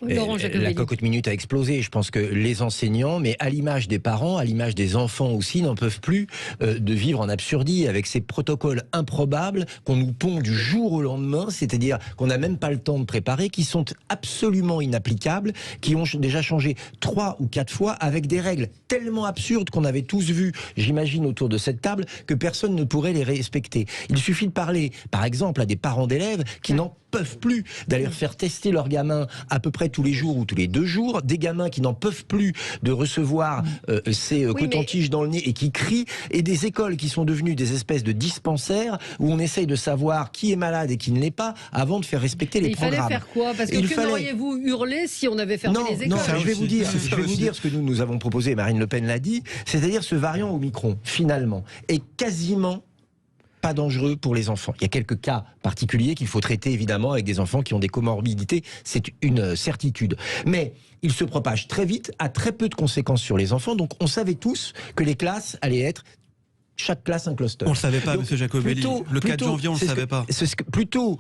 La cocotte minute a explosé. Je pense que les enseignants, mais à l'image des parents, à l'image des enfants aussi, n'en peuvent plus de vivre en absurdie avec ces protocoles improbables qu'on nous pond du jour au lendemain, c'est-à-dire qu'on n'a même pas le temps de préparer, qui sont absolument inapplicables, qui ont déjà changé 3 ou 4 fois avec des règles tellement absurdes qu'on avait tous vues, j'imagine, autour de cette table, que personne ne pourrait les respecter. Il suffit de parler, par exemple, à des parents d'élèves qui n'en peuvent plus d'aller faire tester leurs gamins à peu près tous les jours ou tous les 2 jours, des gamins qui n'en peuvent plus de recevoir ces cotons-tiges dans le nez et qui crient, et des écoles qui sont devenues des espèces de dispensaires où on essaye de savoir qui est malade et qui ne l'est pas avant de faire respecter les programmes. Il fallait faire quoi? Parce que que n'auriez-vous hurlé si on avait fermé les écoles? Non, je vais vous dire ce que nous avons proposé, Marine Le Pen l'a dit, c'est-à-dire ce variant Omicron, finalement, est quasiment pas dangereux pour les enfants. Il y a quelques cas particuliers qu'il faut traiter évidemment avec des enfants qui ont des comorbidités, c'est une certitude. Mais il se propage très vite, a très peu de conséquences sur les enfants, donc on savait tous que les classes allaient être chaque classe un cluster. On le savait pas, monsieur Jacobelli. Le 4 janvier, on le savait pas. Plutôt,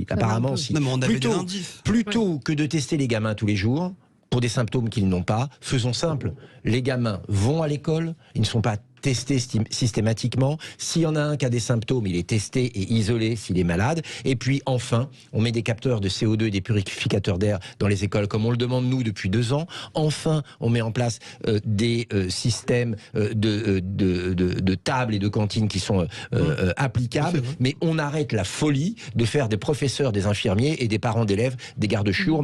apparemment, si. Non, mais on avait des indices. Plutôt que de tester les gamins tous les jours, pour des symptômes qu'ils n'ont pas, faisons simple. Les gamins vont à l'école, ils ne sont pas testé systématiquement. S'il y en a un qui a des symptômes, il est testé et isolé s'il est malade. Et puis enfin, on met des capteurs de CO2 et des purificateurs d'air dans les écoles, comme on le demande nous depuis 2 ans. Enfin, on met en place des systèmes de tables et de cantines qui sont applicables. Mais on arrête la folie de faire des professeurs, des infirmiers et des parents d'élèves des gardes-chiours.